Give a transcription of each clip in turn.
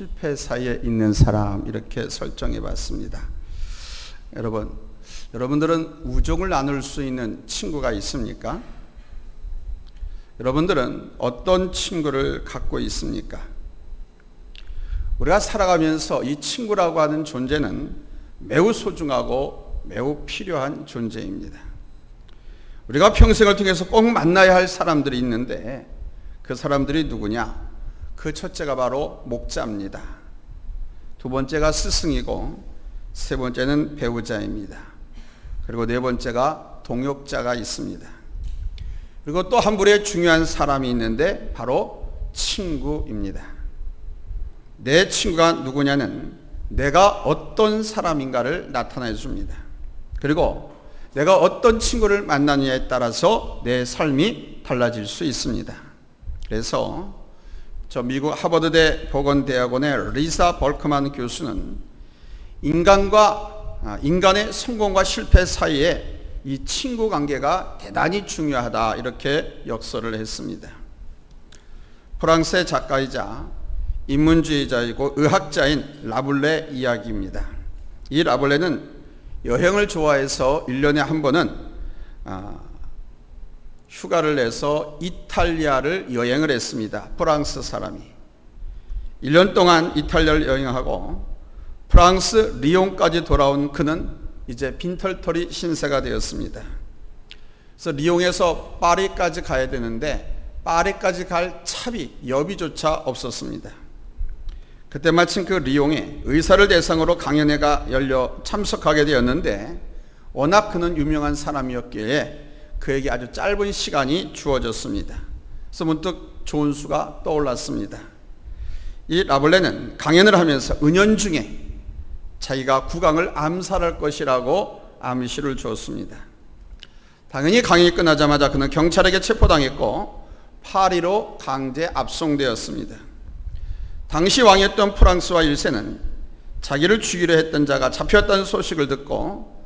실패 사이에 있는 사람, 이렇게 설정해 봤습니다. 여러분들은 우정을 나눌 수 있는 친구가 있습니까? 여러분들은 어떤 친구를 갖고 있습니까? 우리가 살아가면서 이 친구라고 하는 존재는 매우 소중하고 매우 필요한 존재입니다. 우리가 평생을 통해서 꼭 만나야 할 사람들이 있는데, 그 사람들이 누구냐? 그 첫째가 바로 목자입니다. 두 번째가 스승이고, 세 번째는 배우자입니다. 그리고 네 번째가 동역자가 있습니다. 그리고 또 한 부류의 중요한 사람이 있는데 바로 친구입니다. 내 친구가 누구냐는 내가 어떤 사람인가를 나타내 줍니다. 그리고 내가 어떤 친구를 만나느냐에 따라서 내 삶이 달라질 수 있습니다. 그래서 저 미국 하버드대 보건대학원의 리사 벌크만 교수는 인간의 성공과 실패 사이에 이 친구 관계가 대단히 중요하다, 이렇게 역설을 했습니다. 프랑스의 작가이자 인문주의자이고 의학자인 라블레 이야기입니다. 이 라블레는 여행을 좋아해서 1년에 한 번은 휴가를 내서 이탈리아를 여행을 했습니다. 프랑스 사람이 1년 동안 이탈리아를 여행하고 프랑스 리옹까지 돌아온 그는 이제 빈털터리 신세가 되었습니다. 그래서 리옹에서 파리까지 가야 되는데 파리까지 갈 차비, 여비조차 없었습니다. 그때 마침 그 리옹에 의사를 대상으로 강연회가 열려 참석하게 되었는데, 워낙 그는 유명한 사람이었기에 그에게 아주 짧은 시간이 주어졌습니다. 그래서 문득 좋은 수가 떠올랐습니다. 이 라블레는 강연을 하면서 은연중에 자기가 국왕을 암살할 것이라고 암시를 주었습니다. 당연히 강연이 끝나자마자 그는 경찰에게 체포당했고 파리로 강제 압송되었습니다. 당시 왕이었던 프랑스와 1세는 자기를 죽이려 했던 자가 잡혔다는 소식을 듣고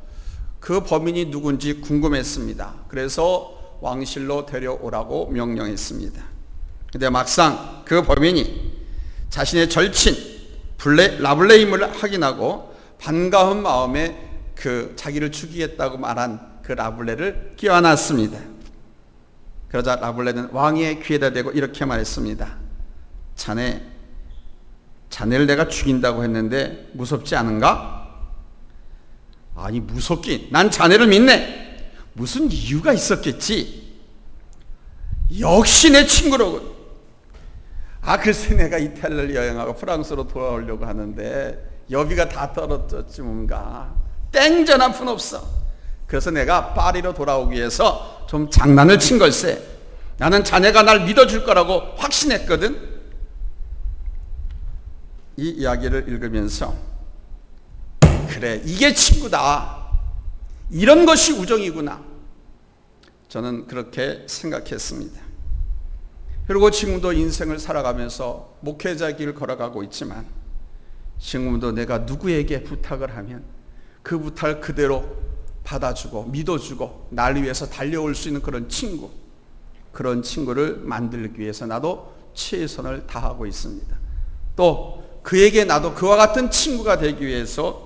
그 범인이 누군지 궁금했습니다. 그래서 왕실로 데려오라고 명령했습니다. 그런데 막상 그 범인이 자신의 절친 라블레임을 확인하고 반가운 마음에 그 자기를 죽이겠다고 말한 그 라블레를 끼워놨습니다. 그러자 라블레는 왕의 귀에다 대고 이렇게 말했습니다. 자네를 내가 죽인다고 했는데 무섭지 않은가? 아니, 무섭긴, 난 자네를 믿네. 무슨 이유가 있었겠지. 역시 내 친구로군. 글쎄, 내가 이탈리아를 여행하고 프랑스로 돌아오려고 하는데 여비가 다 떨어졌지 뭔가. 땡전 한 푼 없어. 그래서 내가 파리로 돌아오기 위해서 좀 장난을 친 걸세. 나는 자네가 날 믿어줄 거라고 확신했거든. 이 이야기를 읽으면서 그래, 이게 친구다. 이런 것이 우정이구나. 저는 그렇게 생각했습니다. 그리고 지금도 인생을 살아가면서 목회자 길 걸어가고 있지만, 지금도 내가 누구에게 부탁을 하면 그 부탁을 그대로 받아주고 믿어주고 날 위해서 달려올 수 있는 그런 친구를 만들기 위해서 나도 최선을 다하고 있습니다. 또 그에게 나도 그와 같은 친구가 되기 위해서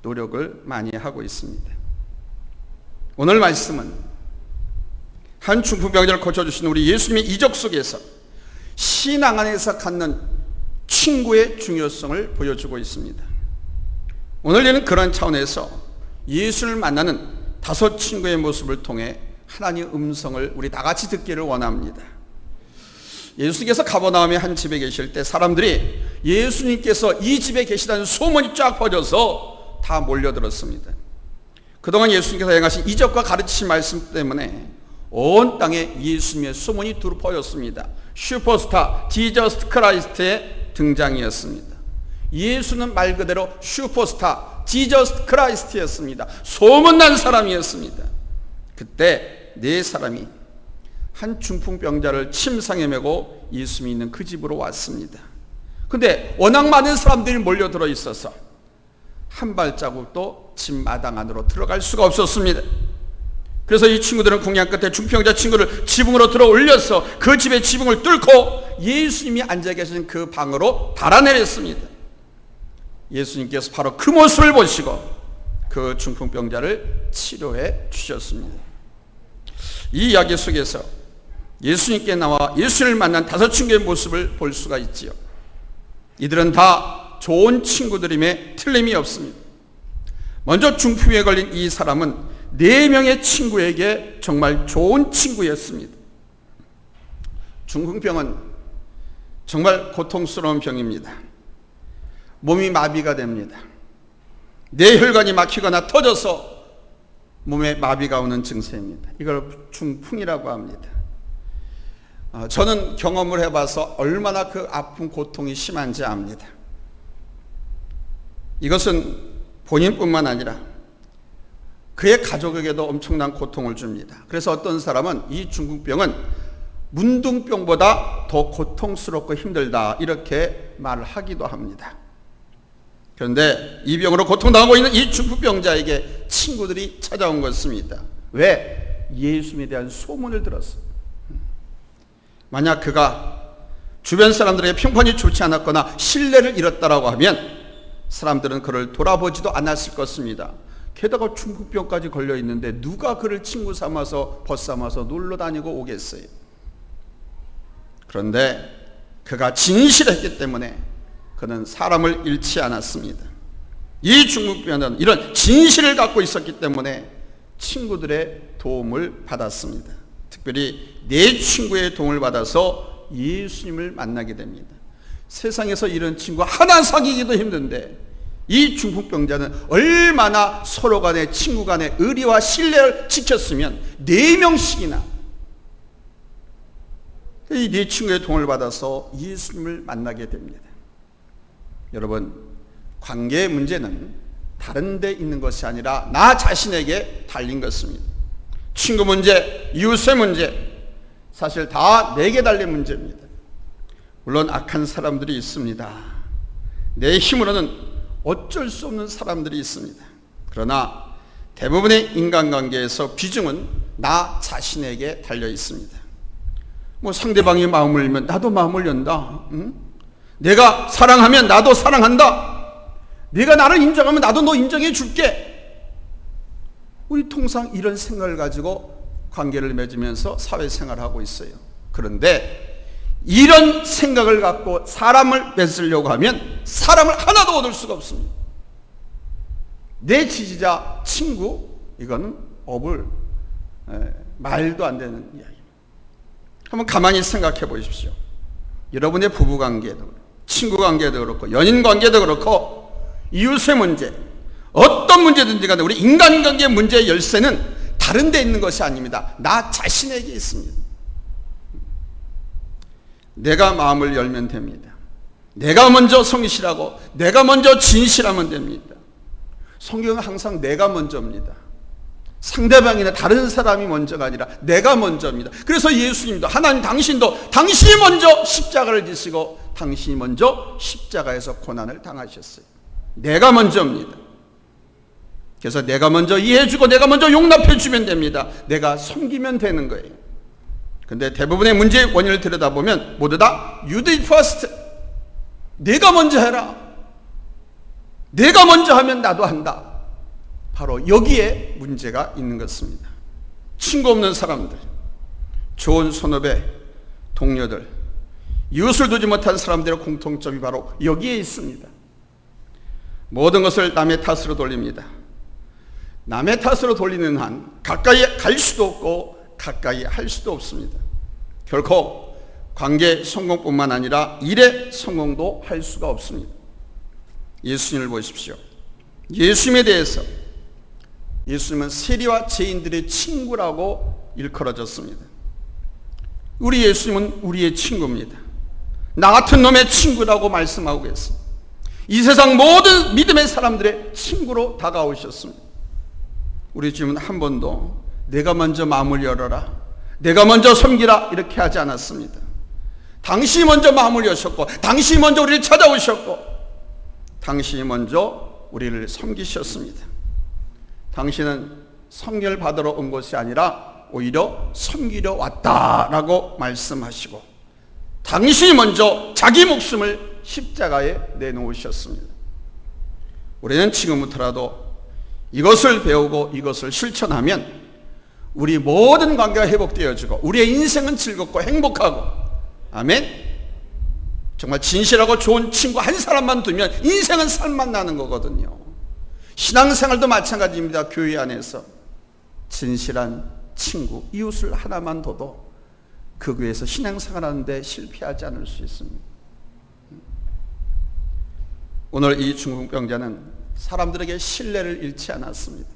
노력을 많이 하고 있습니다. 오늘 말씀은 한 중풍병자를 고쳐주신 우리 예수님의 이적 속에서 신앙 안에서 갖는 친구의 중요성을 보여주고 있습니다. 오늘 저는 그런 차원에서 예수를 만나는 5 친구의 모습을 통해 하나님의 음성을 우리 다 같이 듣기를 원합니다. 예수님께서 가버나움의 한 집에 계실 때 사람들이 예수님께서 이 집에 계시다는 소문이 쫙 퍼져서 다 몰려들었습니다. 그동안 예수님께서 행하신 이적과 가르치신 말씀 때문에 온 땅에 예수님의 소문이 두루 퍼졌습니다. 슈퍼스타 지저스 크라이스트의 등장이었습니다. 예수는 말 그대로 슈퍼스타 지저스 크라이스트였습니다. 소문난 사람이었습니다. 그때 4사람이 한 중풍병자를 침상에 메고 예수님이 있는 그 집으로 왔습니다. 근데 워낙 많은 사람들이 몰려들어 있어서 한 발자국도 집 마당 안으로 들어갈 수가 없었습니다. 그래서 이 친구들은 궁양 끝에 중풍병자 친구를 지붕으로 들어 올려서 그 집의 지붕을 뚫고 예수님이 앉아 계신 그 방으로 달아내렸습니다. 예수님께서 바로 그 모습을 보시고 그 중풍병자를 치료해 주셨습니다. 이 이야기 속에서 예수님께 나와 예수를 만난 5친구의 모습을 볼 수가 있지요. 이들은 다 좋은 친구들임에 틀림이 없습니다. 먼저 중풍에 걸린 이 사람은 4명의 친구에게 정말 좋은 친구였습니다. 중풍병은 정말 고통스러운 병입니다. 몸이 마비가 됩니다. 뇌혈관이 막히거나 터져서 몸에 마비가 오는 증세입니다. 이걸 중풍이라고 합니다. 저는 경험을 해봐서 얼마나 그 아픈 고통이 심한지 압니다. 이것은 본인뿐만 아니라 그의 가족에게도 엄청난 고통을 줍니다. 그래서 어떤 사람은 이 중풍병은 문둥병보다 더 고통스럽고 힘들다 이렇게 말을 하기도 합니다. 그런데 이 병으로 고통당하고 있는 이 중풍병자에게 친구들이 찾아온 것입니다. 왜? 예수님에 대한 소문을 들었어요. 만약 그가 주변 사람들에게 평판이 좋지 않았거나 신뢰를 잃었다라고 하면 사람들은 그를 돌아보지도 않았을 것입니다. 게다가 중풍병까지 걸려 있는데 누가 그를 친구 삼아서 벗삼아서 놀러 다니고 오겠어요. 그런데 그가 진실했기 때문에 그는 사람을 잃지 않았습니다. 이 중풍병자는 이런 진실을 갖고 있었기 때문에 친구들의 도움을 받았습니다. 특별히 4친구의 도움을 받아서 예수님을 만나게 됩니다. 세상에서 이런 친구 하나 사귀기도 힘든데 이 중풍병자는 얼마나 서로 간의 친구 간의 의리와 신뢰를 지켰으면 4명씩이나 이 4친구의 도움을 받아서 예수님을 만나게 됩니다. 여러분, 관계의 문제는 다른 데 있는 것이 아니라 나 자신에게 달린 것입니다. 친구 문제, 이웃의 문제, 사실 다 내게 달린 문제입니다. 물론 악한 사람들이 있습니다. 내 힘으로는 어쩔 수 없는 사람들이 있습니다. 그러나 대부분의 인간관계에서 비중은 나 자신에게 달려 있습니다. 상대방이 마음을 열면 나도 마음을 연다. 응? 내가 사랑하면 나도 사랑한다. 네가 나를 인정하면 나도 너 인정해 줄게. 우리 통상 이런 생각을 가지고 관계를 맺으면서 사회생활을 하고 있어요. 그런데 이런 생각을 갖고 사람을 맺으려고 하면 사람을 하나도 얻을 수가 없습니다. 내 지지자, 친구, 이건 말도 안 되는 이야기입니다. 한번 가만히 생각해 보십시오. 여러분의 부부관계도 그렇고 친구관계도 그렇고 연인관계도 그렇고 이웃의 문제, 어떤 문제든지 간에 우리 인간관계 문제의 열쇠는 다른 데 있는 것이 아닙니다. 나 자신에게 있습니다. 내가 마음을 열면 됩니다. 내가 먼저 성실하고 내가 먼저 진실하면 됩니다. 성경은 항상 내가 먼저입니다. 상대방이나 다른 사람이 먼저가 아니라 내가 먼저입니다. 그래서 예수님도 하나님 당신도 당신이 먼저 십자가를 지시고 당신이 먼저 십자가에서 고난을 당하셨어요. 내가 먼저입니다. 그래서 내가 먼저 이해해주고 내가 먼저 용납해주면 됩니다. 내가 섬기면 되는 거예요. 근데 대부분의 문제의 원인을 들여다보면 모두 다 You do it first. 내가 먼저 해라. 내가 먼저 하면 나도 한다. 바로 여기에 문제가 있는 것입니다. 친구 없는 사람들, 좋은 선후배, 동료들, 이웃을 두지 못한 사람들의 공통점이 바로 여기에 있습니다. 모든 것을 남의 탓으로 돌립니다. 남의 탓으로 돌리는 한 가까이 갈 수도 없고 가까이 할 수도 없습니다. 결코 관계 성공뿐만 아니라 일의 성공도 할 수가 없습니다. 예수님을 보십시오. 예수님에 대해서 예수님은 세리와 죄인들의 친구라고 일컬어졌습니다. 우리 예수님은 우리의 친구입니다. 나 같은 놈의 친구라고 말씀하고 계십니다. 이 세상 모든 믿음의 사람들의 친구로 다가오셨습니다. 우리 주님은 한 번도 내가 먼저 마음을 열어라, 내가 먼저 섬기라 이렇게 하지 않았습니다. 당신이 먼저 마음을 여셨고 당신이 먼저 우리를 찾아오셨고 당신이 먼저 우리를 섬기셨습니다. 당신은 성결 받으러 온 것이 아니라 오히려 섬기려 왔다라고 말씀하시고 당신이 먼저 자기 목숨을 십자가에 내놓으셨습니다. 우리는 지금부터라도 이것을 배우고 이것을 실천하면 우리 모든 관계가 회복되어지고 우리의 인생은 즐겁고 행복하고, 아멘. 정말 진실하고 좋은 친구 한 사람만 두면 인생은 살만 나는 거거든요. 신앙생활도 마찬가지입니다. 교회 안에서 진실한 친구, 이웃을 하나만 둬도 그 교회에서 신앙생활하는데 실패하지 않을 수 있습니다. 오늘 이 중풍병자는 사람들에게 신뢰를 잃지 않았습니다.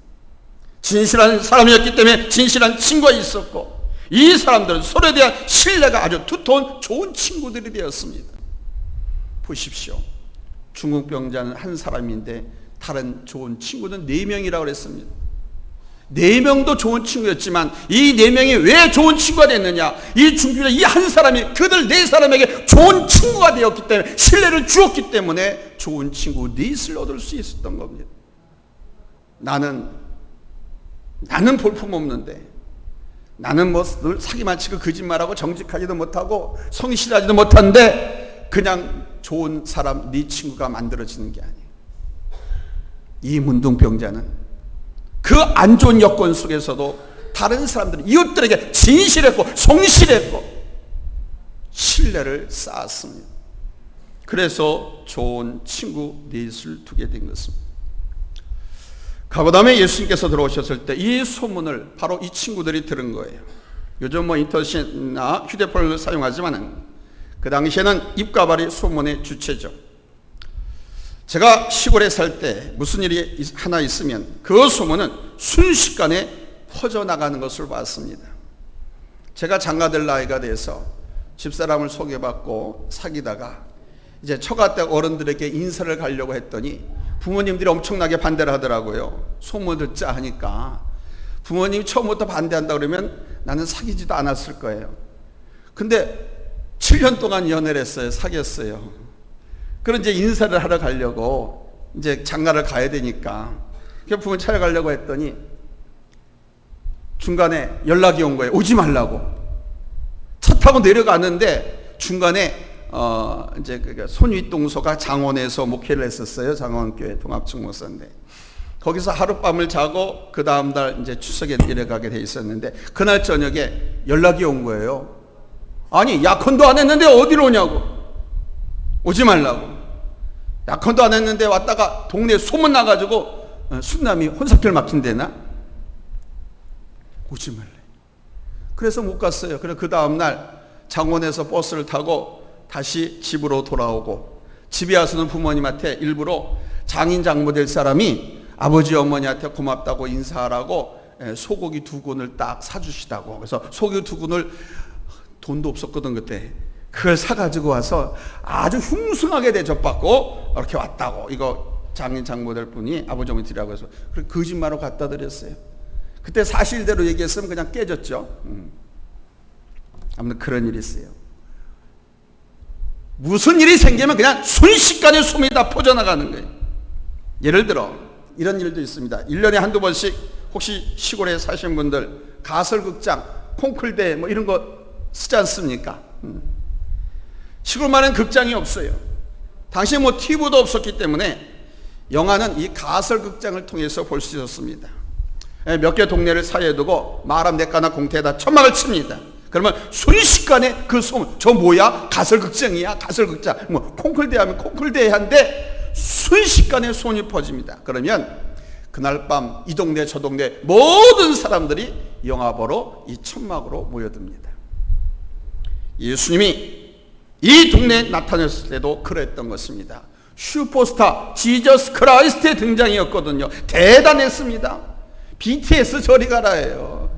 진실한 사람이었기 때문에 진실한 친구가 있었고, 이 사람들은 서로에 대한 신뢰가 아주 두터운 좋은 친구들이 되었습니다. 보십시오. 중풍병자는 한 사람인데 다른 좋은 친구는 4명이라고 그랬습니다. 4명도 좋은 친구였지만 이 4명이 왜 좋은 친구가 됐느냐? 이 중풍병자 이 한 사람이 그들 4사람에게 좋은 친구가 되었기 때문에, 신뢰를 주었기 때문에 좋은 친구 넷을 얻을 수 있었던 겁니다. 나는 볼품없는데, 나는 뭐 늘 사기만 치고 거짓말하고 정직하지도 못하고 성실하지도 못한데 그냥 좋은 사람 네 친구가 만들어지는 게 아니에요. 이 문둥병자는 그 안 좋은 여건 속에서도 다른 사람들, 이웃들에게 진실했고 성실했고 신뢰를 쌓았습니다. 그래서 좋은 친구 넷을 두게 된 것입니다. 가버나움에 예수님께서 들어오셨을 때 이 소문을 바로 이 친구들이 들은 거예요. 요즘 뭐 인터넷이나 휴대폰을 사용하지만 그 당시에는 입가발이 소문의 주체죠. 제가 시골에 살 때 무슨 일이 하나 있으면 그 소문은 순식간에 퍼져나가는 것을 봤습니다. 제가 장가들 나이가 돼서 집사람을 소개받고 사귀다가 이제 처가 때 어른들에게 인사를 가려고 했더니 부모님들이 엄청나게 반대를 하더라고요. 소문 듣자 하니까. 부모님이 처음부터 반대한다 그러면 나는 사귀지도 않았을 거예요. 근데 7년 동안 연애를 했어요. 사귀었어요. 그런 이제 인사를 하러 가려고 이제 장가를 가야 되니까 부모님 찾아가려고 했더니 중간에 연락이 온 거예요. 오지 말라고. 차 타고 내려가는데 중간에 이제 손윗동서가 장원에서 목회를 했었어요. 장원교회 동합중목사인데 거기서 하룻밤을 자고 그 다음날 이제 추석에 내려가게 돼 있었는데 그날 저녁에 연락이 온 거예요. 아니 약혼도 안 했는데 어디로 오냐고. 오지 말라고. 약혼도 안 했는데 왔다가 동네에 소문 나가지고 순남이 혼사길 막힌대나? 오지 말래. 그래서 못 갔어요. 그래서 그 다음날 장원에서 버스를 타고 다시 집으로 돌아오고, 집에 와서는 부모님한테 일부러 장인 장모 될 사람이 아버지 어머니한테 고맙다고 인사하라고 소고기 2근을 딱 사주시다고. 그래서 소고기 2근을 돈도 없었거든 그때. 그걸 사가지고 와서 아주 흉승하게 대접받고 이렇게 왔다고. 이거 장인 장모 될 분이 아버지 어머니 드리라고 해서 그렇게 거짓말로 갖다 드렸어요. 그때 사실대로 얘기했으면 그냥 깨졌죠. 아무튼 그런 일이 있어요. 무슨 일이 생기면 그냥 순식간에 소문이 다 퍼져나가는 거예요. 예를 들어 이런 일도 있습니다. 1년에 한두 번씩 혹시 시골에 사시는 분들 가설극장, 콩쿨대 뭐 이런 거 쓰지 않습니까? 시골만은 극장이 없어요. 당시에 뭐 TV도 없었기 때문에 영화는 이 가설극장을 통해서 볼 수 있었습니다. 몇 개 동네를 사이에 두고 마람대가나 공터에다 천막을 칩니다. 그러면 순식간에 그 소문, 저 뭐야? 가설극장이야? 가설극장. 뭐 콩쿨대 하면 콩쿨대 한데 순식간에 소문이 퍼집니다. 그러면 그날 밤 이 동네 저 동네 모든 사람들이 영화 보러 이 천막으로 모여듭니다. 예수님이 이 동네에 나타났을 때도 그랬던 것입니다. 슈퍼스타 지저스 크라이스트의 등장이었거든요. 대단했습니다. BTS 저리 가라예요.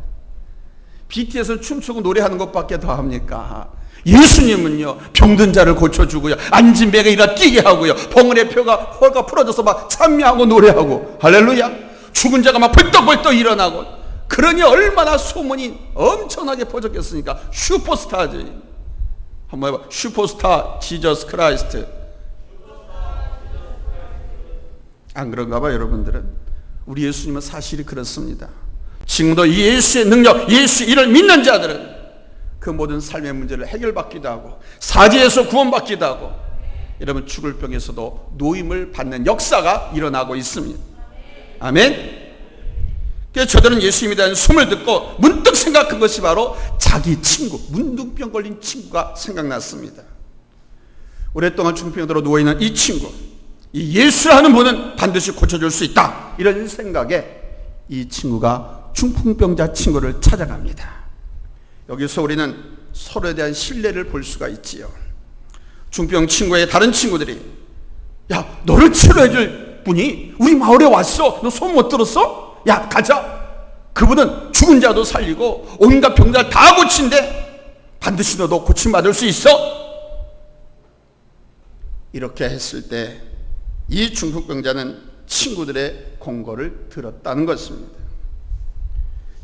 BTS는 춤추고 노래하는 것밖에 더 합니까? 예수님은요, 병든 자를 고쳐주고요, 앉은 배가 일어 뛰게 하고요, 벙어리 뼈가 헐가 풀어져서 막 찬미하고 노래하고, 할렐루야. 죽은 자가 막 벌떡벌떡 일어나고. 그러니 얼마나 소문이 엄청나게 퍼졌겠습니까? 슈퍼스타지. 한번 해봐. 슈퍼스타 지저스 크라이스트. 안 그런가 봐 여러분들은. 우리 예수님은 사실이 그렇습니다. 지금도 이 예수의 능력, 예수의 일을 믿는 자들은 그 모든 삶의 문제를 해결받기도 하고 사지에서 구원받기도 하고 여러분 죽을 병에서도 노임을 받는 역사가 일어나고 있습니다. 아멘. 그래서 저들은 예수님에 대한 소문을 듣고 문득 생각한 것이 바로 자기 친구, 문둥병 걸린 친구가 생각났습니다. 오랫동안 중풍병으로 누워있는 이 친구, 이 예수라는 분은 반드시 고쳐줄 수 있다, 이런 생각에 이 친구가 중풍병자 친구를 찾아갑니다. 여기서 우리는 서로에 대한 신뢰를 볼 수가 있지요. 중풍병 친구의 다른 친구들이 야, 너를 치료해줄 분이 우리 마을에 왔어, 너 소문 못 들었어? 야, 가자. 그분은 죽은 자도 살리고 온갖 병자 다 고친대. 반드시 너도 고침받을 수 있어. 이렇게 했을 때 이 중풍병자는 친구들의 공고를 들었다는 것입니다.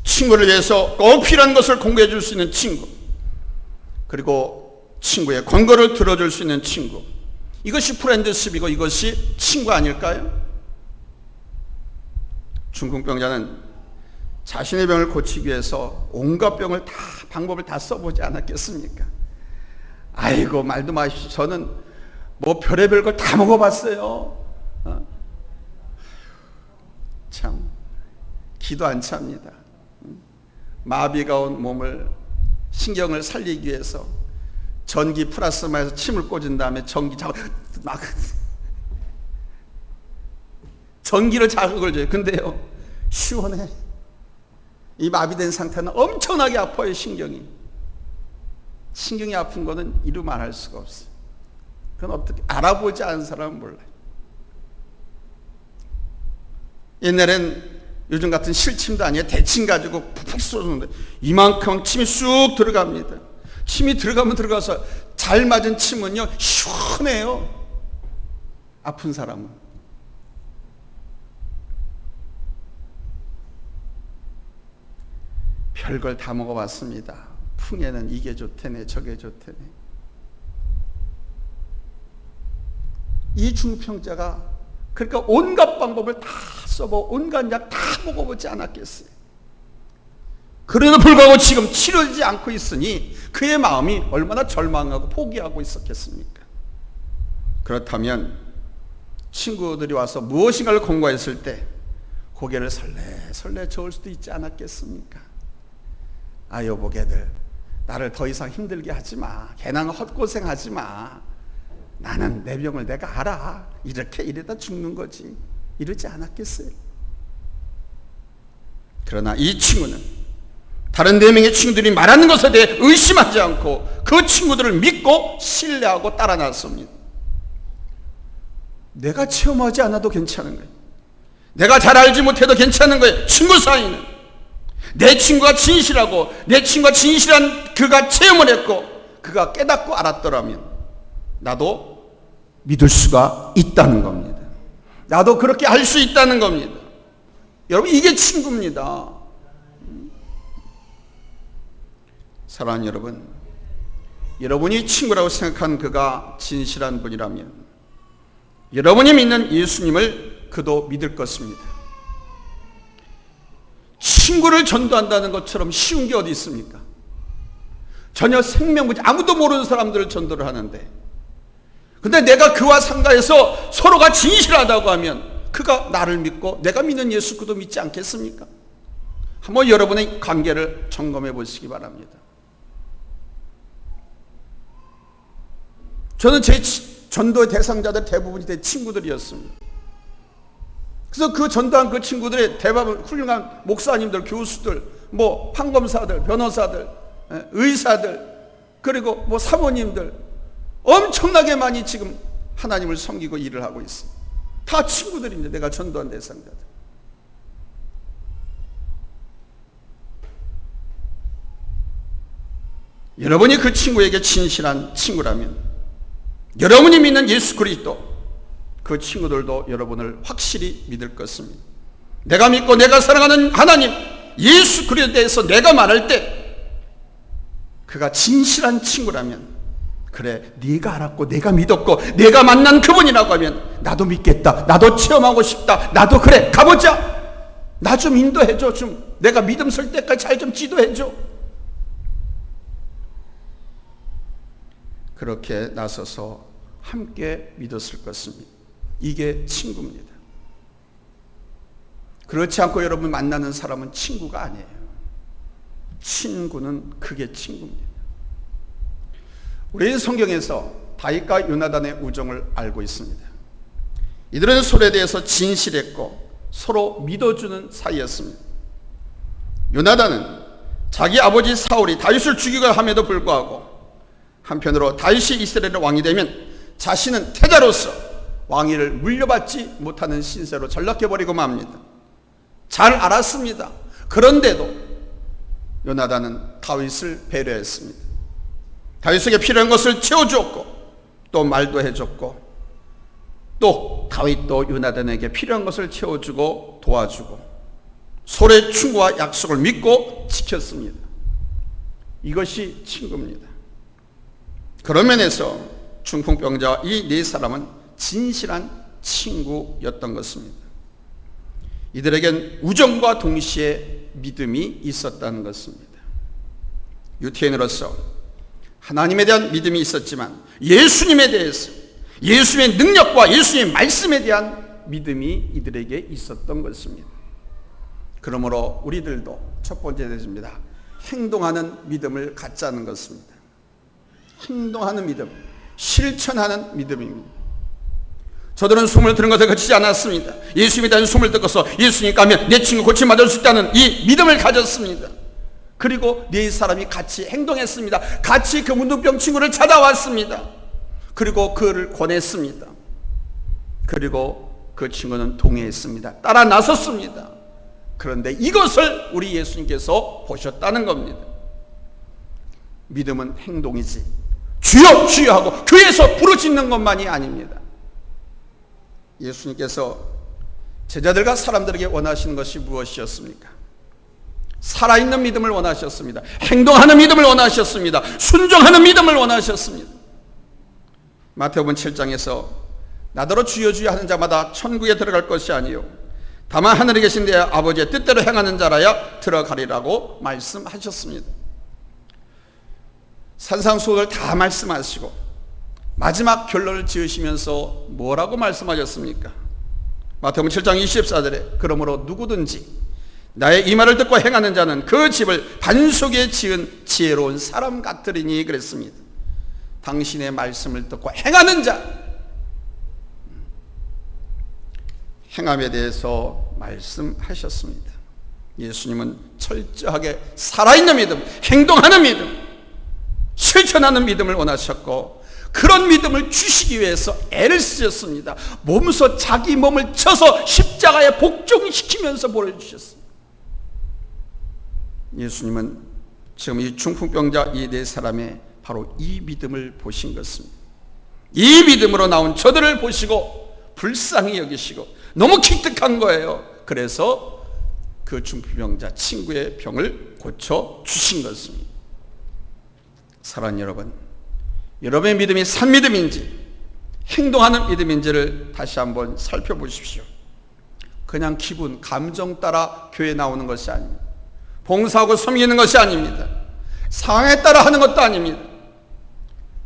친구를 위해서 꼭 필요한 것을 공고해 줄 수 있는 친구, 그리고 친구의 권고를 들어줄 수 있는 친구, 이것이 프렌드십이고 이것이 친구 아닐까요? 중풍병자는 자신의 병을 고치기 위해서 온갖 병을 다, 방법을 다 써보지 않았겠습니까? 아이고, 말도 마십시오. 저는 뭐 별의별 걸 다 먹어봤어요. 참 기도 안 찹니다. 마비가 온 몸을, 신경을 살리기 위해서 전기 플라스마에서 침을 꽂은 다음에 전기를 자극을 줘요. 근데요, 시원해. 이 마비된 상태는 엄청나게 아파요. 신경이 아픈 거는 이루 말할 수가 없어요. 그건 어떻게 알아보지 않은 사람은 몰라요. 옛날엔 요즘 같은 실침도 아니에요. 대침 가지고 푹푹 쏘는데 이만큼 침이 쑥 들어갑니다. 침이 들어가면 들어가서 잘 맞은 침은요 시원해요. 아픈 사람은. 별걸 다 먹어봤습니다. 풍에는 이게 좋대네, 저게 좋대네. 이 중풍병자가 그러니까 온갖 방법을 다 써보고 온갖 약 다 먹어보지 않았겠어요. 그래도 불구하고 지금 치료되지 않고 있으니 그의 마음이 얼마나 절망하고 포기하고 있었겠습니까? 그렇다면 친구들이 와서 무엇인가를 공고했을 때 고개를 설레설레 저을 수도 있지 않았겠습니까? 아, 여보게들, 나를 더 이상 힘들게 하지 마. 괜한 헛고생하지 마. 나는 내 병을 내가 알아. 이렇게 이러다 죽는 거지. 이러지 않았겠어요? 그러나 이 친구는 다른 4명의 친구들이 말하는 것에 대해 의심하지 않고 그 친구들을 믿고 신뢰하고 따라 나섭니다. 내가 체험하지 않아도 괜찮은 거예요. 내가 잘 알지 못해도 괜찮은 거예요. 친구 사이는 내 친구가 진실하고 내 친구가 진실한 그가 체험을 했고 그가 깨닫고 알았더라면 나도 믿을 수가 있다는 겁니다. 나도 그렇게 할 수 있다는 겁니다. 여러분, 이게 친구입니다. 사랑하는 여러분, 여러분이 친구라고 생각한 그가 진실한 분이라면 여러분이 믿는 예수님을 그도 믿을 것입니다. 친구를 전도한다는 것처럼 쉬운 게 어디 있습니까? 전혀 생명무지 아무도 모르는 사람들을 전도를 하는데, 근데 내가 그와 상가해서 서로가 진실하다고 하면 그가 나를 믿고 내가 믿는 예수 그도 믿지 않겠습니까? 한번 여러분의 관계를 점검해 보시기 바랍니다. 저는 제 전도의 대상자들 대부분이 제 친구들이었습니다. 그래서 그 전도한 그 친구들의 대부분 훌륭한 목사님들, 교수들, 뭐 판검사들, 변호사들, 의사들, 그리고 뭐 사모님들 엄청나게 많이 지금 하나님을 섬기고 일을 하고 있습니다. 다 친구들입니다. 내가 전도한 대상자들. 여러분이 그 친구에게 진실한 친구라면 여러분이 믿는 예수 그리스도, 그 친구들도 여러분을 확실히 믿을 것입니다. 내가 믿고 내가 사랑하는 하나님 예수 그리스도에 대해서 내가 말할 때 그가 진실한 친구라면, 그래, 네가 알았고 내가 믿었고 내가 만난 그분이라고 하면 나도 믿겠다, 나도 체험하고 싶다, 나도 그래 가보자, 나 좀 인도해줘. 좀 내가 믿음 설 때까지 잘 좀 지도해줘. 그렇게 나서서 함께 믿었을 것입니다. 이게 친구입니다. 그렇지 않고 여러분 만나는 사람은 친구가 아니에요. 친구는 그게 친구입니다. 우리 성경에서 다윗과 요나단의 우정을 알고 있습니다. 이들은 서로에 대해서 진실했고 서로 믿어주는 사이였습니다. 요나단은 자기 아버지 사울이 다윗을 죽이려 함에도 불구하고 한편으로 다윗이 이스라엘의 왕이 되면 자신은 태자로서 왕위를 물려받지 못하는 신세로 전락해버리고 맙니다. 잘 알았습니다. 그런데도 요나단은 다윗을 배려했습니다. 다윗에게 필요한 것을 채워주었고 또 말도 해줬고 또 다윗도 요나단에게 필요한 것을 채워주고 도와주고 서로의 충고와 약속을 믿고 지켰습니다. 이것이 친구입니다. 그런 면에서 중풍병자와 이 네 사람은 진실한 친구였던 것입니다. 이들에겐 우정과 동시에 믿음이 있었다는 것입니다. 유태인으로서 하나님에 대한 믿음이 있었지만 예수님에 대해서, 예수의 능력과 예수의 말씀에 대한 믿음이 이들에게 있었던 것입니다. 그러므로 우리들도 첫 번째 대입니다. 행동하는 믿음을 갖자는 것입니다. 행동하는 믿음, 실천하는 믿음입니다. 저들은 소문을 들은 것에 그치지 않았습니다. 예수님에 대한 소문을 듣고서 예수님과 하면 내 친구 고침받을 수 있다는 이 믿음을 가졌습니다. 그리고 네 사람이 같이 행동했습니다. 같이 그 문둥병 친구를 찾아왔습니다. 그리고 그를 권했습니다. 그리고 그 친구는 동의했습니다. 따라 나섰습니다. 그런데 이것을 우리 예수님께서 보셨다는 겁니다. 믿음은 행동이지 주여 주여 하고 교회에서 부르짖는 것만이 아닙니다. 예수님께서 제자들과 사람들에게 원하시는 것이 무엇이었습니까? 살아있는 믿음을 원하셨습니다. 행동하는 믿음을 원하셨습니다. 순종하는 믿음을 원하셨습니다. 마태복음 7장에서 나더러 주여 주여 하는 자마다 천국에 들어갈 것이 아니요 다만 하늘에 계신 내 아버지의 뜻대로 행하는 자라야 들어가리라고 말씀하셨습니다. 산상수훈을 다 말씀하시고 마지막 결론을 지으시면서 뭐라고 말씀하셨습니까? 마태복음 7장 24절에 그러므로 누구든지 나의 이 말을 듣고 행하는 자는 그 집을 반석에 지은 지혜로운 사람 같으리니 그랬습니다. 당신의 말씀을 듣고 행하는 자, 행함에 대해서 말씀하셨습니다. 예수님은 철저하게 살아있는 믿음, 행동하는 믿음, 실천하는 믿음을 원하셨고 그런 믿음을 주시기 위해서 애를 쓰셨습니다. 몸소 자기 몸을 쳐서 십자가에 복종시키면서 보내주셨습니다. 예수님은 지금 이 중풍병자 이 네 사람의 바로 이 믿음을 보신 것입니다. 이 믿음으로 나온 저들을 보시고 불쌍히 여기시고 너무 기특한 거예요. 그래서 그 중풍병자 친구의 병을 고쳐주신 것입니다. 사랑하는 여러분, 여러분의 믿음이 산 믿음인지 행동하는 믿음인지를 다시 한번 살펴보십시오. 그냥 기분, 감정 따라 교회에 나오는 것이 아닙니다. 봉사하고 섬기는 것이 아닙니다. 상황에 따라 하는 것도 아닙니다.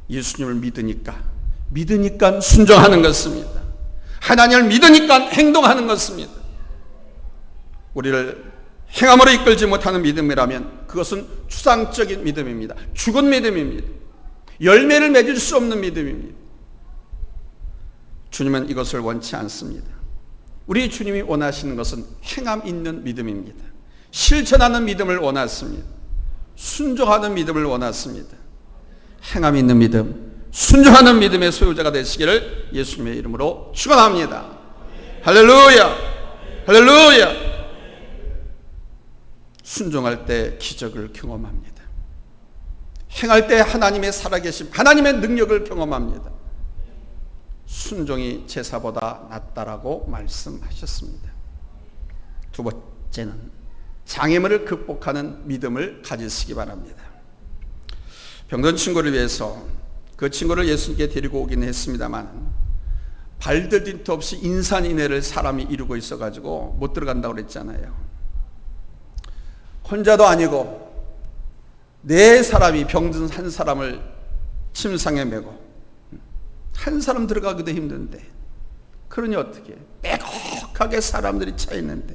예수님을 믿으니까 순종하는 것입니다. 하나님을 믿으니까 행동하는 것입니다. 우리를 행함으로 이끌지 못하는 믿음이라면 그것은 추상적인 믿음입니다. 죽은 믿음입니다. 열매를 맺을 수 없는 믿음입니다. 주님은 이것을 원치 않습니다. 우리 주님이 원하시는 것은 행함 있는 믿음입니다. 실천하는 믿음을 원하십니다. 순종하는 믿음을 원하십니다. 행함 있는 믿음, 순종하는 믿음의 소유자가 되시기를 예수님의 이름으로 축원합니다. 할렐루야, 할렐루야. 순종할 때 기적을 경험합니다. 행할 때 하나님의 살아계심, 하나님의 능력을 경험합니다. 순종이 제사보다 낫다라고 말씀하셨습니다. 두 번째는 장애물을 극복하는 믿음을 가지시기 바랍니다. 병든 친구를 위해서 그 친구를 예수님께 데리고 오긴 했습니다만 발디딜 틈 없이 인산인해를 사람이 이루고 있어가지고 못 들어간다고 그랬잖아요. 혼자도 아니고 네 사람이 병든 한 사람을 침상에 메고 한 사람 들어가기도 힘든데, 그러니 어떻게 빼곡하게 사람들이 차 있는데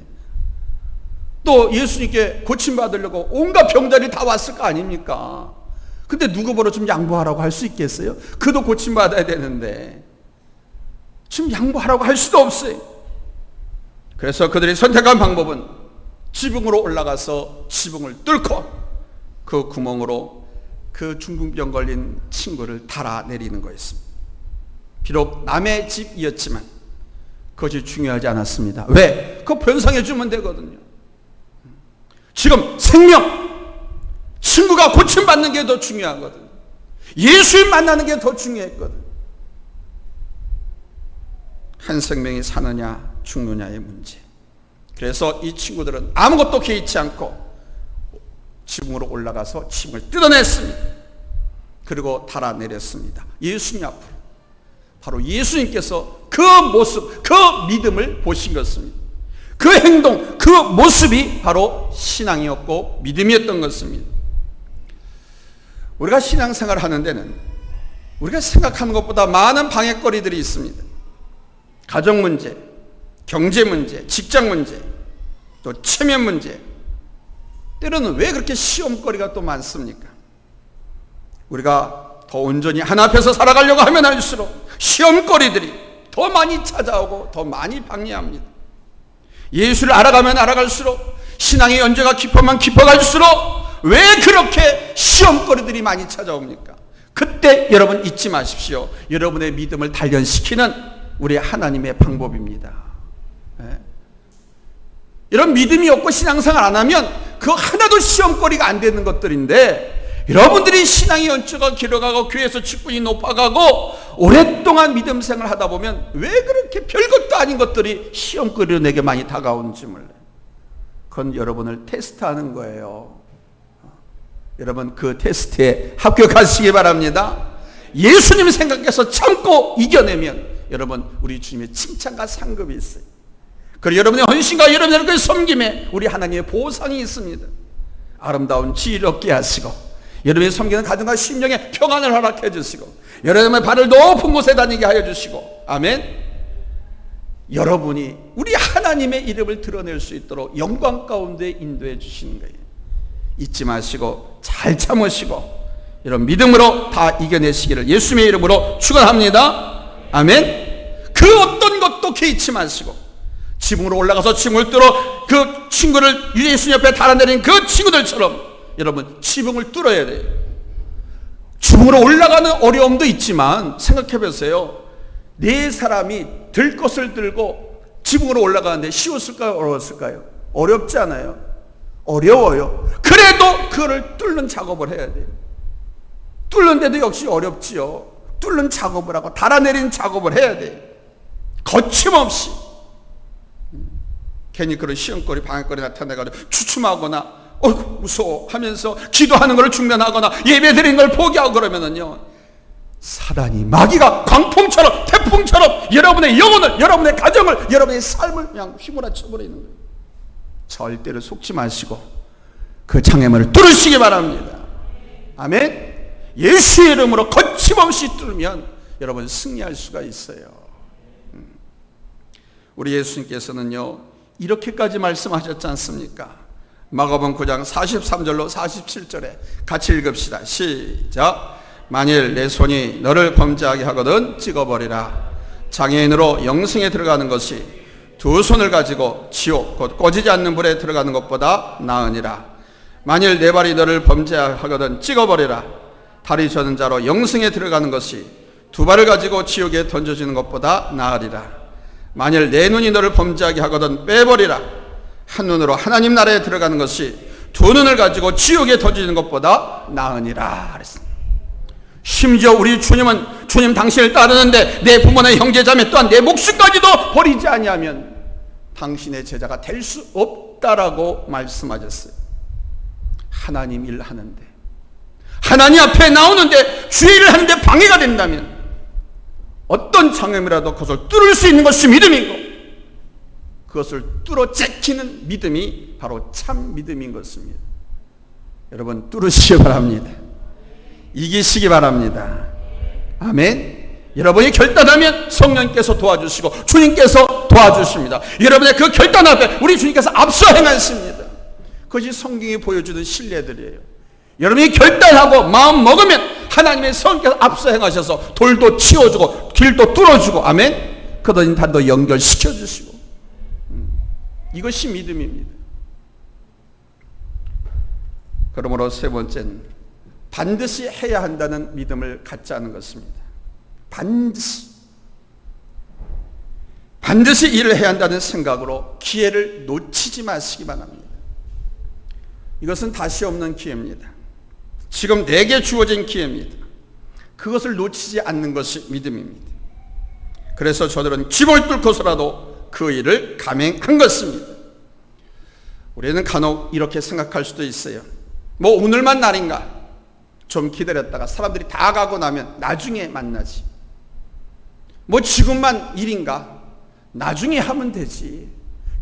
또 예수님께 고침받으려고 온갖 병자들이 다 왔을 거 아닙니까? 근데 누구 보러 좀 양보하라고 할 수 있겠어요? 그도 고침받아야 되는데 지금 양보하라고 할 수도 없어요. 그래서 그들이 선택한 방법은 지붕으로 올라가서 지붕을 뚫고 그 구멍으로 그 중풍병 걸린 친구를 달아내리는 거였습니다. 비록 남의 집이었지만 그것이 중요하지 않았습니다. 왜? 그거 변상해 주면 되거든요. 지금 생명, 친구가 고침받는 게 더 중요하거든요. 예수님 만나는 게 더 중요했거든요. 한 생명이 사느냐 죽느냐의 문제. 그래서 이 친구들은 아무것도 개의치 않고 지붕으로 올라가서 짐을 뜯어냈습니다. 그리고 달아내렸습니다. 예수님 앞으로. 바로 예수님께서 그 모습, 그 믿음을 보신 것입니다. 그 행동, 그 모습이 바로 신앙이었고 믿음이었던 것입니다. 우리가 신앙생활을 하는 데는 우리가 생각하는 것보다 많은 방해거리들이 있습니다. 가정 문제, 경제 문제, 직장 문제, 또 체면 문제. 때로는 왜 그렇게 시험거리가 또 많습니까? 우리가 더 온전히 하나 앞에서 살아가려고 하면 할수록 시험거리들이 더 많이 찾아오고 더 많이 방해합니다. 예수를 알아가면 알아갈수록 신앙의 연제가 깊어만 깊어갈수록 왜 그렇게 시험거리들이 많이 찾아옵니까? 그때 여러분 잊지 마십시오. 여러분의 믿음을 단련시키는 우리 하나님의 방법입니다. 네. 이런 믿음이 없고 신앙생활 안 하면 그 하나도 시험거리가 안 되는 것들인데, 여러분들이 신앙의 연초가 길어가고 교회에서 직분이 높아가고 오랫동안 믿음 생활을 하다 보면 왜 그렇게 별것도 아닌 것들이 시험거리로 내게 많이 다가오는지 몰라요. 그건 여러분을 테스트하는 거예요. 여러분 그 테스트에 합격하시기 바랍니다. 예수님 생각해서 참고 이겨내면 여러분 우리 주님의 칭찬과 상급이 있어요. 그리고 여러분의 헌신과 여러분의 섬김에 우리 하나님의 보상이 있습니다. 아름다운 지혜를 얻게 하시고 여러분이 섬기는 가정과 심령에 평안을 허락해 주시고 여러분의 발을 높은 곳에 다니게 하여 주시고, 아멘. 여러분이 우리 하나님의 이름을 드러낼 수 있도록 영광 가운데 인도해 주시는 거예요. 잊지 마시고 잘 참으시고 이런 믿음으로 다 이겨내시기를 예수님의 이름으로 축원합니다. 아멘. 그 어떤 것도 개의치 마시고 지붕으로 올라가서 지붕을 뚫어 그 친구를 예수님 옆에 달아내린 그 친구들처럼 여러분 지붕을 뚫어야 돼요. 지붕으로 올라가는 어려움도 있지만 생각해 보세요. 네 사람이 들 것을 들고 지붕으로 올라가는데 쉬웠을까요? 어려웠을까요? 어렵지 않아요. 어려워요. 그래도 그거를 뚫는 작업을 해야 돼요. 뚫는데도 역시 어렵지요. 뚫는 작업을 하고 달아내리는 작업을 해야 돼요. 거침없이. 괜히 그런 시험거리 방해거리 나타내가지고 주춤하거나 어이구 무서워 하면서 기도하는 걸 중단하거나 예배드리는 걸 포기하고 그러면은요, 사단이 마귀가 광풍처럼 태풍처럼 여러분의 영혼을, 여러분의 가정을, 여러분의 삶을 그냥 휘몰아쳐 버리는 거예요. 절대로 속지 마시고 그 장애물을 뚫으시기 바랍니다. 아멘. 예수의 이름으로 거침없이 뚫으면 여러분 승리할 수가 있어요. 우리 예수님께서는요 이렇게까지 말씀하셨지 않습니까? 마가복음 9장 43절로 47절에 같이 읽읍시다. 시작. 만일 내 손이 너를 범죄하게 하거든 찍어버리라. 장애인으로 영생에 들어가는 것이 두 손을 가지고 지옥 곧 꺼지지 않는 불에 들어가는 것보다 나으니라. 만일 내 발이 너를 범죄하거든 찍어버리라. 다리 저는 자로 영생에 들어가는 것이 두 발을 가지고 지옥에 던져지는 것보다 나으리라. 만일 내 눈이 너를 범죄하게 하거든 빼버리라. 한 눈으로 하나님 나라에 들어가는 것이 두 눈을 가지고 지옥에 던지는 것보다 나으니라 그랬습니다. 심지어 우리 주님은 주님 당신을 따르는데 내 부모나 형제자매 또한 내 목숨까지도 버리지 아니하면 당신의 제자가 될 수 없다라고 말씀하셨어요. 하나님 일 하는데, 하나님 앞에 나오는데 주의 일을 하는데 방해가 된다면 어떤 장애물이라도 그것을 뚫을 수 있는 것이 믿음이고, 그것을 뚫어 제키는 믿음이 바로 참 믿음인 것입니다. 여러분, 뚫으시기 바랍니다. 이기시기 바랍니다. 아멘. 여러분이 결단하면 성령께서 도와주시고 주님께서 도와주십니다. 여러분의 그 결단 앞에 우리 주님께서 앞서 행하십니다. 그것이 성경이 보여주는 신뢰들이에요. 여러분이 결단하고 마음 먹으면 하나님의 성령께서 앞서 행하셔서 돌도 치워주고 길도 뚫어주고, 아멘, 그들은 단도 연결시켜주시고, 이것이 믿음입니다. 그러므로 세 번째는 반드시 해야 한다는 믿음을 갖지 않은 것입니다. 반드시 일을 해야 한다는 생각으로 기회를 놓치지 마시기 바랍니다. 이것은 다시 없는 기회입니다. 지금 내게 주어진 기회입니다. 그것을 놓치지 않는 것이 믿음입니다. 그래서 저들은 집을 뚫고서라도 그 일을 감행한 것입니다. 우리는 간혹 이렇게 생각할 수도 있어요. 뭐 오늘만 날인가, 좀 기다렸다가 사람들이 다 가고 나면 나중에 만나지. 뭐 지금만 일인가, 나중에 하면 되지.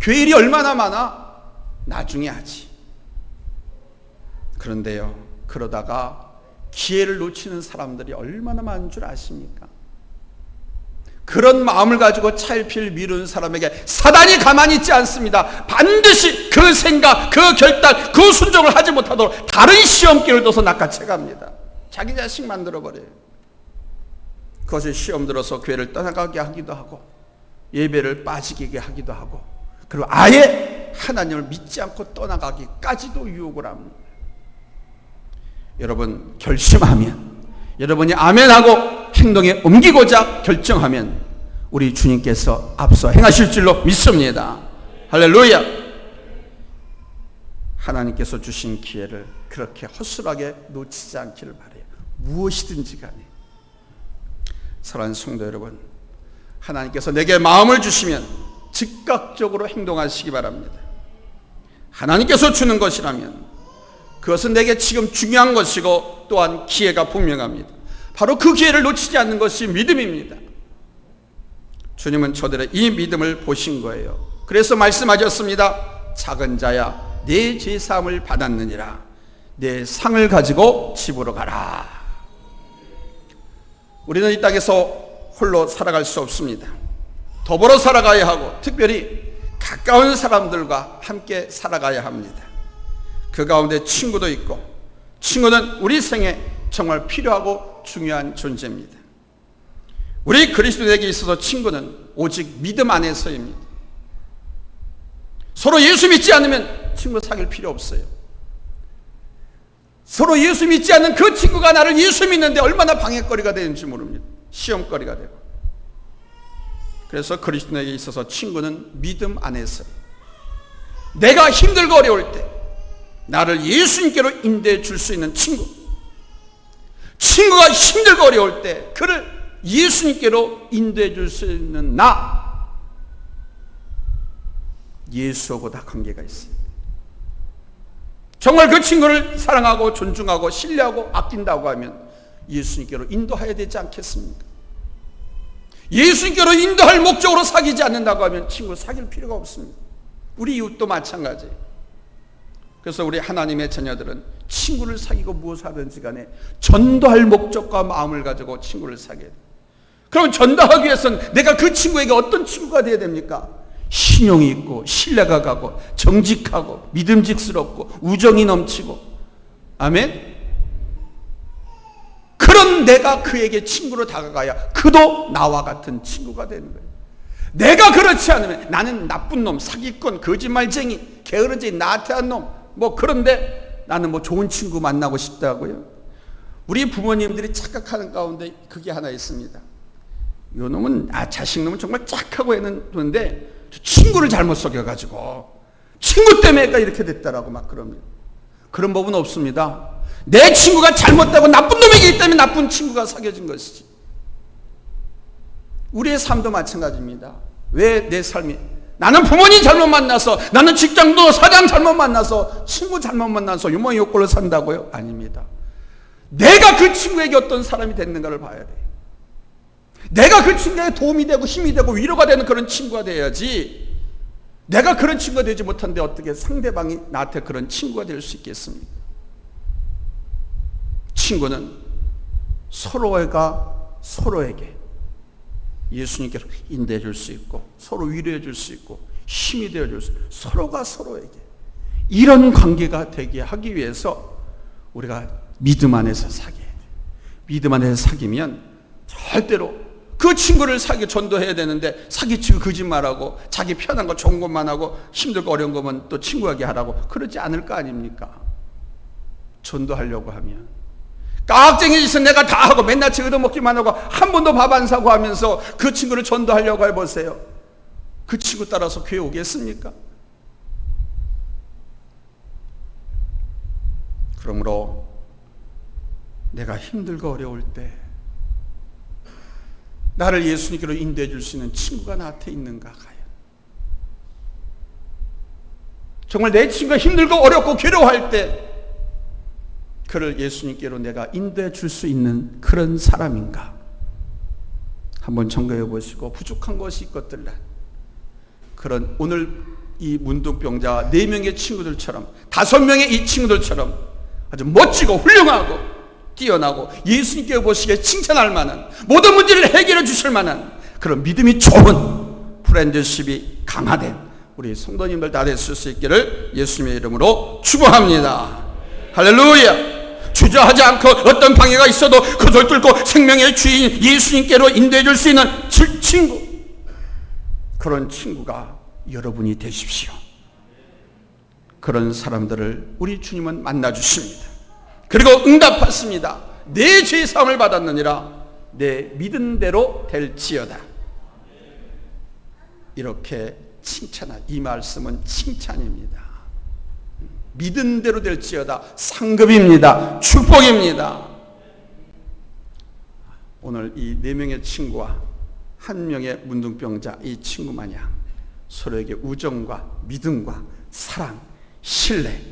교회 일이 얼마나 많아, 나중에 하지. 그런데요, 그러다가 기회를 놓치는 사람들이 얼마나 많은 줄 아십니까? 그런 마음을 가지고 차일피일 미루는 사람에게 사단이 가만히 있지 않습니다. 반드시 그 생각, 그 결단, 그 순종을 하지 못하도록 다른 시험기를 둬서 낚아채 갑니다. 자기 자식 만들어버려요. 그것이 시험 들어서 교회를 떠나가게 하기도 하고, 예배를 빠지게 하기도 하고, 그리고 아예 하나님을 믿지 않고 떠나가기까지도 유혹을 합니다. 여러분, 결심하면, 여러분이 아멘하고 행동에 옮기고자 결정하면 우리 주님께서 앞서 행하실 줄로 믿습니다. 할렐루야. 하나님께서 주신 기회를 그렇게 허술하게 놓치지 않기를 바라요. 무엇이든지 간에. 사랑하는 성도 여러분, 하나님께서 내게 마음을 주시면 즉각적으로 행동하시기 바랍니다. 하나님께서 주는 것이라면 그것은 내게 지금 중요한 것이고 또한 기회가 분명합니다. 바로 그 기회를 놓치지 않는 것이 믿음입니다. 주님은 저들의 이 믿음을 보신 거예요. 그래서 말씀하셨습니다. 작은 자야, 내 죄사함을 받았느니라. 내 상을 가지고 집으로 가라. 우리는 이 땅에서 홀로 살아갈 수 없습니다. 더불어 살아가야 하고, 특별히 가까운 사람들과 함께 살아가야 합니다. 그 가운데 친구도 있고, 친구는 우리 생에 정말 필요하고 중요한 존재입니다. 우리 그리스도인에게 있어서 친구는 오직 믿음 안에서입니다. 서로 예수 믿지 않으면 친구 사귈 필요 없어요. 서로 예수 믿지 않는 그 친구가 나를 예수 믿는데 얼마나 방해거리가 되는지 모릅니다. 시험거리가 되고. 그래서 그리스도인에게 있어서 친구는 믿음 안에서, 내가 힘들고 어려울 때 나를 예수님께로 인도해 줄 수 있는 친구, 친구가 힘들고 어려울 때 그를 예수님께로 인도해 줄 수 있는 나, 예수하고 다 관계가 있습니다. 정말 그 친구를 사랑하고 존중하고 신뢰하고 아낀다고 하면 예수님께로 인도해야 되지 않겠습니까? 예수님께로 인도할 목적으로 사귀지 않는다고 하면 친구 사귈 필요가 없습니다. 우리 이웃도 마찬가지예요. 그래서 우리 하나님의 자녀들은 친구를 사귀고 무엇을 하든지 간에 전도할 목적과 마음을 가지고 친구를 사귀어야 돼요. 그럼 전도하기 위해서는 내가 그 친구에게 어떤 친구가 되어야 됩니까? 신용이 있고 신뢰가 가고 정직하고 믿음직스럽고 우정이 넘치고, 아멘. 그런 내가 그에게 친구로 다가가야 그도 나와 같은 친구가 되는 거예요. 내가 그렇지 않으면 나는 나쁜 놈, 사기꾼, 거짓말쟁이, 게으르지 나태한 놈, 뭐 그런데 나는 뭐 좋은 친구 만나고 싶다고요. 우리 부모님들이 착각하는 가운데 그게 하나 있습니다. 이 놈은 자식놈은 정말 착하고 했는데 친구를 잘못 속여가지고 친구 때문에 이렇게 됐다라고 막 그럽니다. 그런 법은 없습니다. 내 친구가 잘못되고 나쁜 놈이기 때문에 나쁜 친구가 사귀어진 것이지. 우리의 삶도 마찬가지입니다. 왜 내 삶이, 나는 부모님 잘못 만나서, 나는 직장도 사장 잘못 만나서, 친구 잘못 만나서 유머욕골로 산다고요? 아닙니다. 내가 그 친구에게 어떤 사람이 됐는가를 봐야 돼요. 내가 그 친구에게 도움이 되고 힘이 되고 위로가 되는 그런 친구가 돼야지, 내가 그런 친구가 되지 못한데 어떻게 상대방이 나한테 그런 친구가 될 수 있겠습니까? 친구는 서로가 서로에게 예수님께로 인도해 줄 수 있고, 서로 위로해 줄 수 있고, 힘이 되어 줄 수 있고, 서로가 서로에게 이런 관계가 되게 하기 위해서 우리가 믿음 안에서 사귀어야 돼요. 믿음 안에서 사귀면 절대로 그 친구를 전도해야 되는데 사기치고 거짓말하고 자기 편한 거 좋은 것만 하고 힘들고 어려운 거면 또 친구에게 하라고 그러지 않을 거 아닙니까? 전도하려고 하면 깍쟁이 짓은 내가 다 하고 맨날 얻어먹기만 하고 한 번도 밥 안 사고 하면서 그 친구를 전도하려고 해보세요. 그 친구 따라서 교회 오겠습니까? 그러므로 내가 힘들고 어려울 때 나를 예수님께로 인도해 줄 수 있는 친구가 나한테 있는가 가요. 정말 내 친구가 힘들고 어렵고 괴로워할 때 그를 예수님께로 내가 인도해 줄 수 있는 그런 사람인가 한번 점검해 보시고, 부족한 것이 있것들라 그런 오늘 이 문둥병자 4명의 친구들처럼 5명의 이 친구들처럼 아주 멋지고 훌륭하고 뛰어나고 예수님께 보시기에 칭찬할 만한, 모든 문제를 해결해 주실 만한 그런 믿음이 좋은 프렌드십이 강화된 우리 성도님들 다 됐을 수 있기를 예수님의 이름으로 축원합니다. 할렐루야. 주저하지 않고 어떤 방해가 있어도 그걸 뚫고 생명의 주인 예수님께로 인도해 줄 수 있는 친구, 그런 친구가 여러분이 되십시오. 그런 사람들을 우리 주님은 만나 주십니다. 그리고 응답하십니다. 내 죄 사함을 받았느니라 내 믿은 대로 될지어다. 이렇게 칭찬한 이 말씀은 칭찬입니다. 믿은 대로 될지어다 상급입니다. 축복입니다. 오늘 이 4명의 친구와 1명의 문둥병자 이 친구 마냥 서로에게 우정과 믿음과 사랑, 신뢰,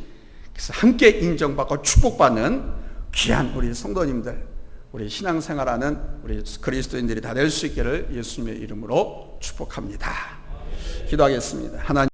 그래서 함께 인정받고 축복받는 귀한 우리 성도님들, 우리 신앙생활하는 우리 그리스도인들이 다 될 수 있기를 예수님의 이름으로 축복합니다. 기도하겠습니다. 하나님